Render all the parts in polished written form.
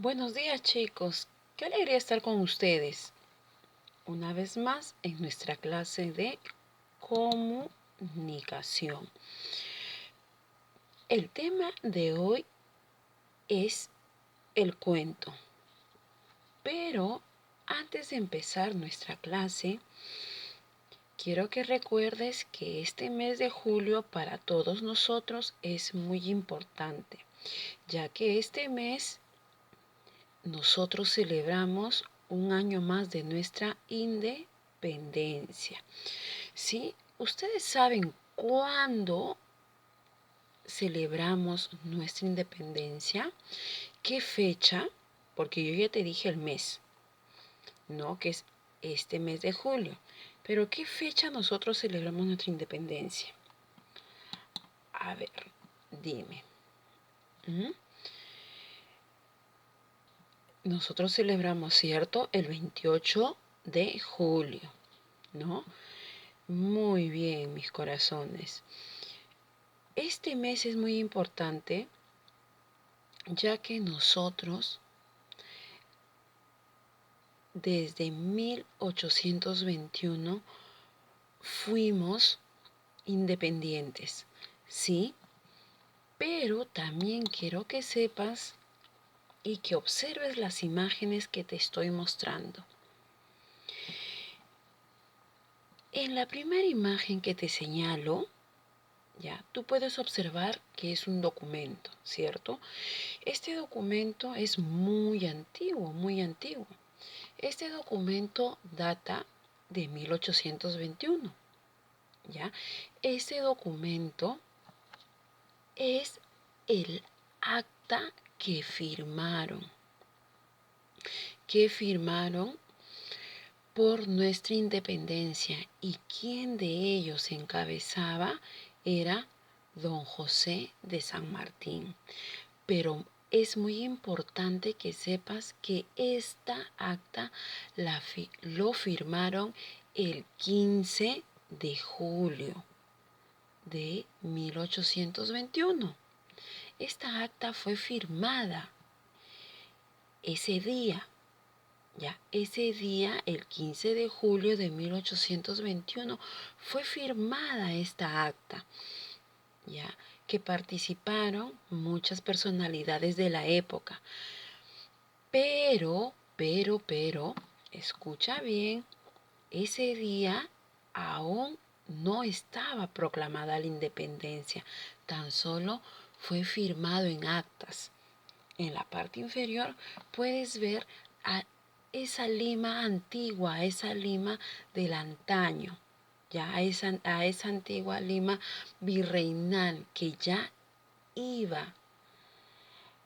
Buenos días, chicos. Qué alegría estar con ustedes una vez más en nuestra clase de comunicación. El tema de hoy es el cuento. Pero antes de empezar nuestra clase, quiero que recuerdes que este mes de julio para todos nosotros es muy importante, ya que este mes nosotros celebramos un año más de nuestra independencia. ¿Sí? ¿Ustedes saben cuándo celebramos nuestra independencia? ¿Qué fecha? Porque yo ya te dije el mes, ¿no? Que es este mes de julio. Pero ¿qué fecha nosotros celebramos nuestra independencia? A ver, dime. ¿Mm? Nosotros celebramos, ¿cierto? El 28 de julio, ¿no? Muy bien, mis corazones. Este mes es muy importante ya que nosotros desde 1821 fuimos independientes, ¿sí? Pero también quiero que sepas y que observes las imágenes que te estoy mostrando. En la primera imagen que te señalo, ya, tú puedes observar que es un documento, ¿cierto? Este documento es muy antiguo, muy antiguo. Este documento data de 1821, ¿ya? Este documento es el acta que firmaron por nuestra independencia, y quien de ellos encabezaba era don José de San Martín. Pero es muy importante que sepas que esta acta lo firmaron el 15 de julio de 1821. Esta acta fue firmada ese día, ese día, el 15 de julio de 1821, fue firmada esta acta, ya, que participaron muchas personalidades de la época. Pero, escucha bien, ese día aún no estaba proclamada la independencia, tan solo fue firmado en actas. En la parte inferior puedes ver a esa Lima antigua, esa Lima del antaño, ya a esa antigua Lima virreinal que ya iba.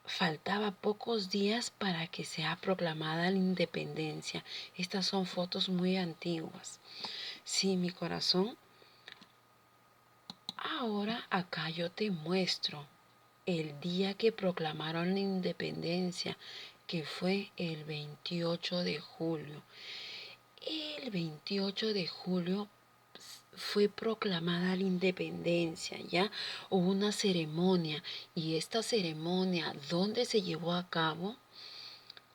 Faltaba pocos días para que sea proclamada la independencia. Estas son fotos muy antiguas. Sí, mi corazón. Ahora acá yo te muestro el día que proclamaron la independencia, que fue el 28 de julio. El 28 de julio fue proclamada la independencia, ¿ya? Hubo una ceremonia, y esta ceremonia, ¿dónde se llevó a cabo?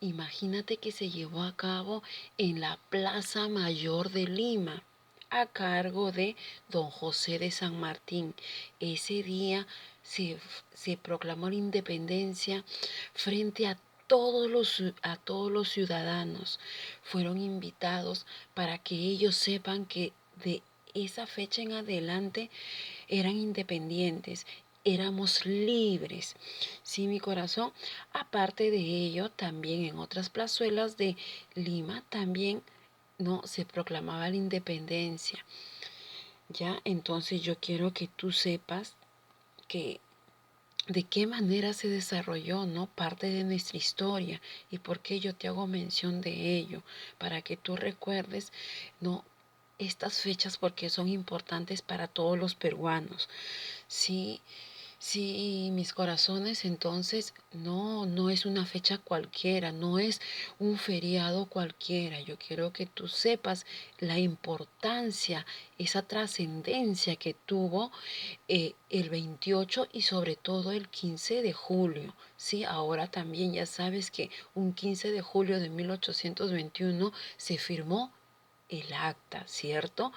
Imagínate que se llevó a cabo en la Plaza Mayor de Lima, a cargo de don José de San Martín. Ese día se proclamó la independencia frente a todos los ciudadanos. Fueron invitados para que ellos sepan que de esa fecha en adelante eran independientes, éramos libres. Sí, mi corazón. Aparte de ello, también en otras plazuelas de Lima también no se proclamaba la independencia. Ya, entonces yo quiero que tú sepas que de qué manera se desarrolló, ¿no? Parte de nuestra historia, y por qué yo te hago mención de ello, para que tú recuerdes, ¿no? Estas fechas, porque son importantes para todos los peruanos. Sí, Sí, mis corazones, entonces no es una fecha cualquiera, no es un feriado cualquiera. Yo quiero que tú sepas la importancia, esa trascendencia que tuvo el 28 y sobre todo el 15 de julio. Sí, ahora también ya sabes que un 15 de julio de 1821 se firmó el acta, ¿cierto?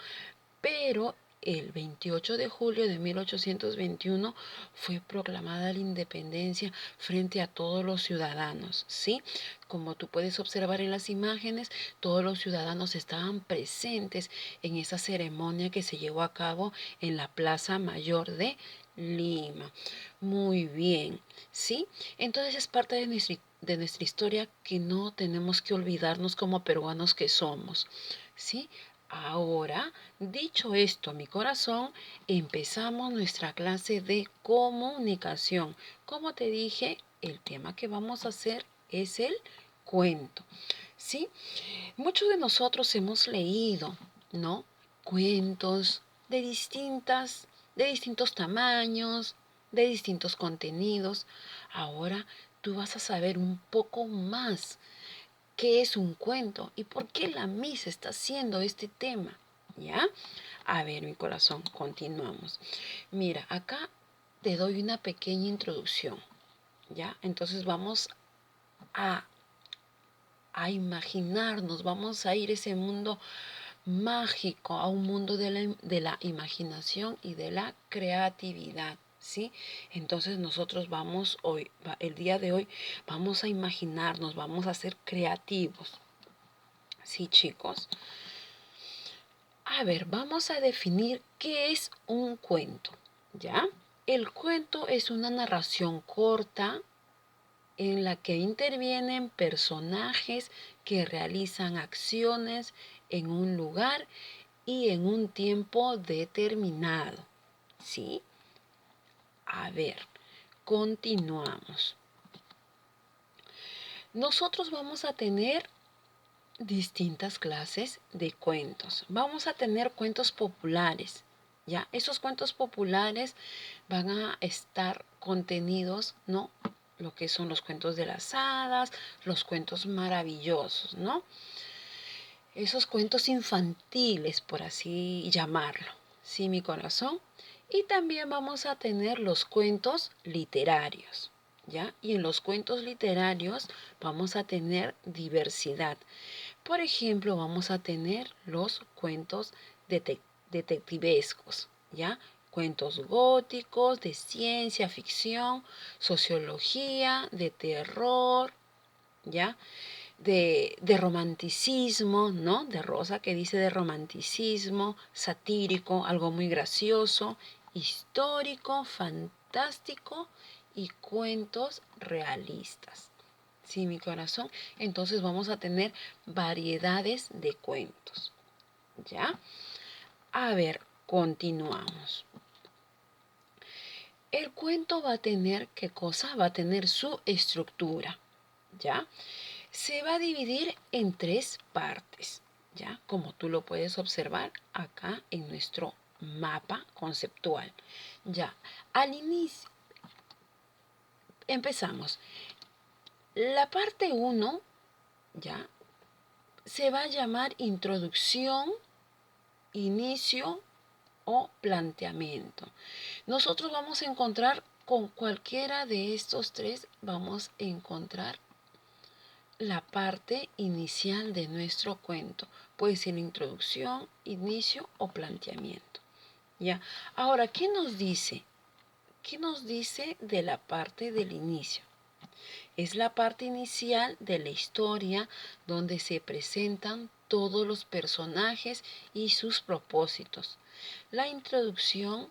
Pero el 28 de julio de 1821 fue proclamada la independencia frente a todos los ciudadanos, ¿sí? Como tú puedes observar en las imágenes, todos los ciudadanos estaban presentes en esa ceremonia que se llevó a cabo en la Plaza Mayor de Lima. Muy bien, ¿sí? Entonces es parte de nuestra historia que no tenemos que olvidarnos como peruanos que somos, ¿sí? Ahora, dicho esto, mi corazón, empezamos nuestra clase de comunicación. Como te dije, el tema que vamos a hacer es el cuento. ¿Sí? Muchos de nosotros hemos leído, ¿no? Cuentos de distintos tamaños, de distintos contenidos. Ahora tú vas a saber un poco más qué es un cuento y por qué la misa está haciendo este tema. ¿Ya? A ver, mi corazón, continuamos. Mira, acá te doy una pequeña introducción. ¿Ya? Entonces vamos a, a imaginarnos, vamos a ir a ese mundo mágico, a un mundo de la imaginación y de la creatividad. ¿Sí? Entonces nosotros vamos hoy, el día de hoy, vamos a imaginarnos, vamos a ser creativos. Sí, chicos. A ver, vamos a definir qué es un cuento, ¿ya? El cuento es una narración corta en la que intervienen personajes que realizan acciones en un lugar y en un tiempo determinado, ¿sí? A ver, continuamos. Nosotros vamos a tener distintas clases de cuentos. Vamos a tener cuentos populares, ¿ya? Esos cuentos populares van a estar contenidos, ¿no? Lo que son los cuentos de las hadas, los cuentos maravillosos, ¿no? Esos cuentos infantiles, por así llamarlo, ¿sí, mi corazón? Y también vamos a tener los cuentos literarios, ¿ya? Y en los cuentos literarios vamos a tener diversidad. Por ejemplo, vamos a tener los cuentos detectivescos, ¿ya? Cuentos góticos, de ciencia ficción, sociología, de terror, ¿ya? De romanticismo, ¿no? De Rosa que dice de romanticismo, satírico, algo muy gracioso, histórico, fantástico y cuentos realistas. Sí, mi corazón. Entonces vamos a tener variedades de cuentos. ¿Ya? A ver, continuamos. El cuento va a tener, ¿qué cosa? Va a tener su estructura. ¿Ya? Se va a dividir en tres partes. ¿Ya? Como tú lo puedes observar acá en nuestro mapa conceptual. Ya, al inicio, empezamos. La parte uno, ¿ya? Se va a llamar introducción, inicio o planteamiento. Nosotros vamos a encontrar con cualquiera de estos tres, vamos a encontrar la parte inicial de nuestro cuento. Puede ser introducción, inicio o planteamiento. ¿Ya? Ahora, ¿qué nos dice? ¿Qué nos dice de la parte del inicio? Es la parte inicial de la historia donde se presentan todos los personajes y sus propósitos. La introducción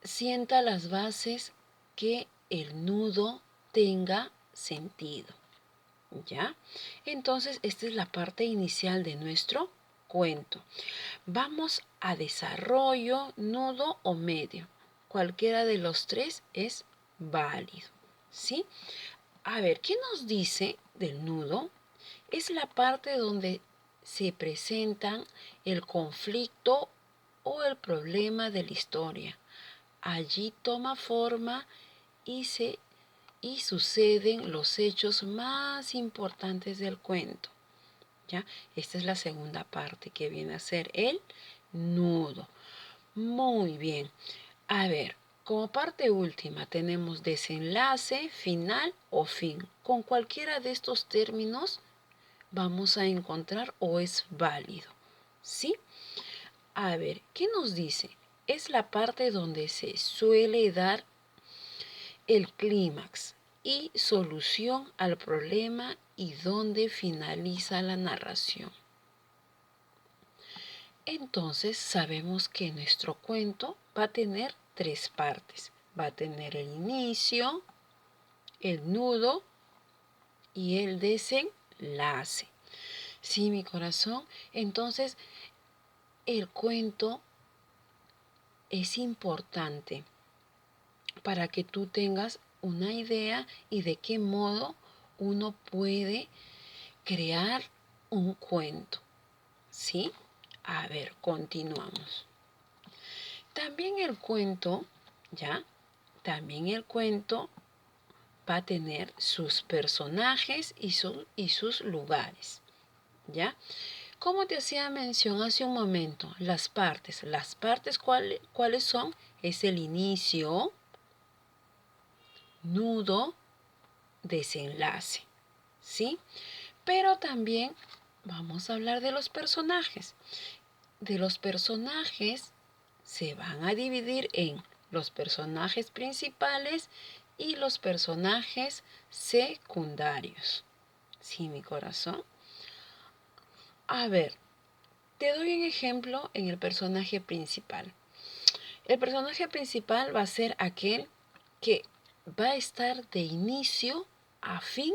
sienta las bases que el nudo tenga sentido. ¿Ya? Entonces, esta es la parte inicial de nuestro cuento. Vamos a desarrollo, nudo o medio. Cualquiera de los tres es válido. ¿Sí? A ver, ¿qué nos dice del nudo? Es la parte donde se presentan el conflicto o el problema de la historia. allí toma forma y suceden los hechos más importantes del cuento. ¿Ya? Esta es la segunda parte que viene a ser el nudo. Muy bien. A ver, como parte última tenemos desenlace, final o fin. Con cualquiera de estos términos vamos a encontrar o es válido. ¿Sí? A ver, ¿qué nos dice? Es la parte donde se suele dar el clímax y solución al problema y donde finaliza la narración. Entonces sabemos que nuestro cuento va a tener tres partes. Va a tener el inicio, el nudo y el desenlace. ¿Sí, mi corazón? Entonces, el cuento es importante para que tú tengas una idea y de qué modo uno puede crear un cuento. ¿Sí? A ver, continuamos. También el cuento, ¿ya? También el cuento va a tener sus personajes y sus lugares, ¿ya? Como te hacía mención hace un momento, las partes. Las partes, ¿cuáles son? Es el inicio, nudo, desenlace, ¿sí? Pero también vamos a hablar de los personajes. De los personajes se van a dividir en los personajes principales y los personajes secundarios. ¿Sí, mi corazón? A ver, te doy un ejemplo en el personaje principal. El personaje principal va a ser aquel que va a estar de inicio a fin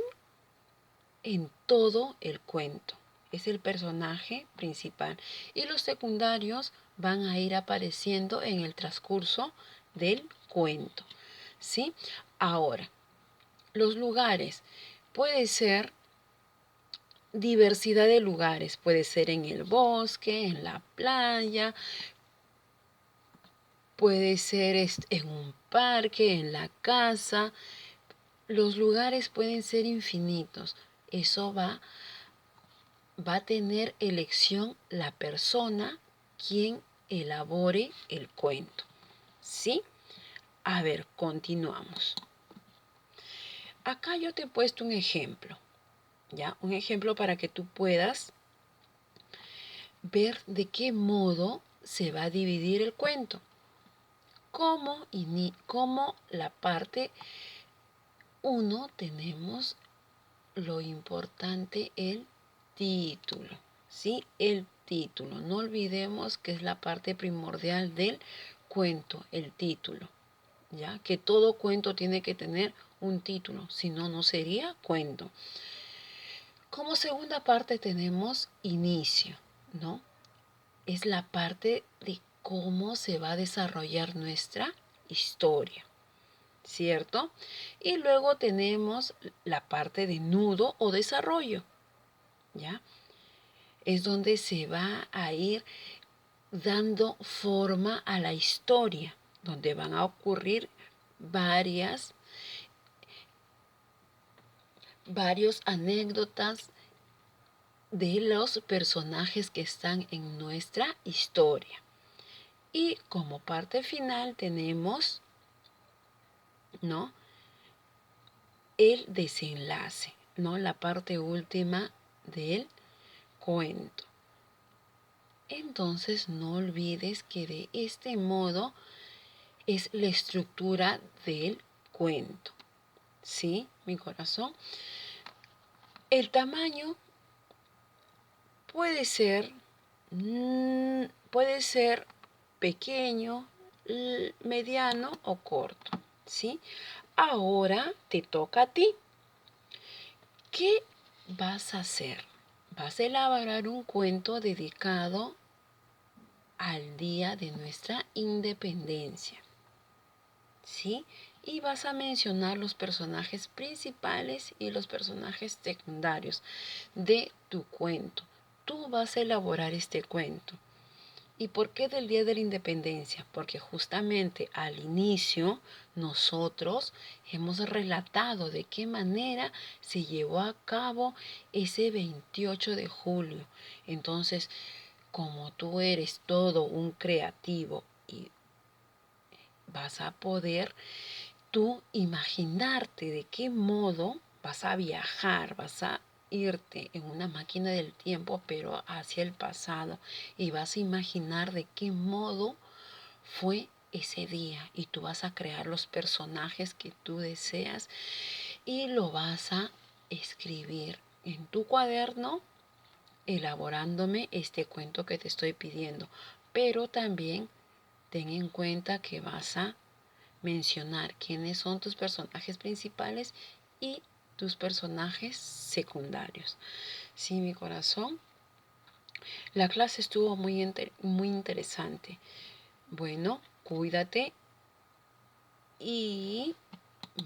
en todo el cuento. Es el personaje principal. Y los secundarios van a ir apareciendo en el transcurso del cuento. ¿Sí? Ahora, los lugares. Puede ser diversidad de lugares. Puede ser en el bosque, en la playa. Puede ser en un parque, en la casa. Los lugares pueden ser infinitos. Eso va a tener elección la persona quien elabore el cuento. ¿Sí? A ver, continuamos. Acá yo te he puesto un ejemplo, ¿ya? Un ejemplo para que tú puedas ver de qué modo se va a dividir el cuento. Como la parte 1 tenemos lo importante, el título, ¿sí? El título. No olvidemos que es la parte primordial del cuento, el título, ¿ya? Que todo cuento tiene que tener un título, si no, no sería cuento. Como segunda parte tenemos inicio, ¿no? Es la parte de cómo se va a desarrollar nuestra historia, ¿cierto? Y luego tenemos la parte de nudo o desarrollo, ¿ya? Es donde se va a ir dando forma a la historia, donde van a ocurrir varios anécdotas de los personajes que están en nuestra historia. Y como parte final tenemos, ¿no?, el desenlace, ¿no?, la parte última del cuento. Entonces no olvides que de este modo es la estructura del cuento. ¿Sí, mi corazón? El tamaño puede ser pequeño, mediano o corto, ¿sí? Ahora te toca a ti. ¿Qué vas a hacer? Vas a elaborar un cuento dedicado al día de nuestra independencia, ¿sí? Y vas a mencionar los personajes principales y los personajes secundarios de tu cuento. Tú vas a elaborar este cuento. ¿Y por qué del Día de la Independencia? Porque justamente al inicio nosotros hemos relatado de qué manera se llevó a cabo ese 28 de julio. Entonces, como tú eres todo un creativo y vas a poder tú imaginarte de qué modo vas a viajar, vas a irte en una máquina del tiempo, pero hacia el pasado, y vas a imaginar de qué modo fue ese día, y tú vas a crear los personajes que tú deseas y lo vas a escribir en tu cuaderno, elaborándome este cuento que te estoy pidiendo. Pero también ten en cuenta que vas a mencionar quiénes son tus personajes principales y tus personajes secundarios. Sí, mi corazón. La clase estuvo muy interesante. Bueno, cuídate y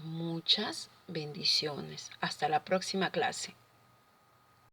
muchas bendiciones. Hasta la próxima clase.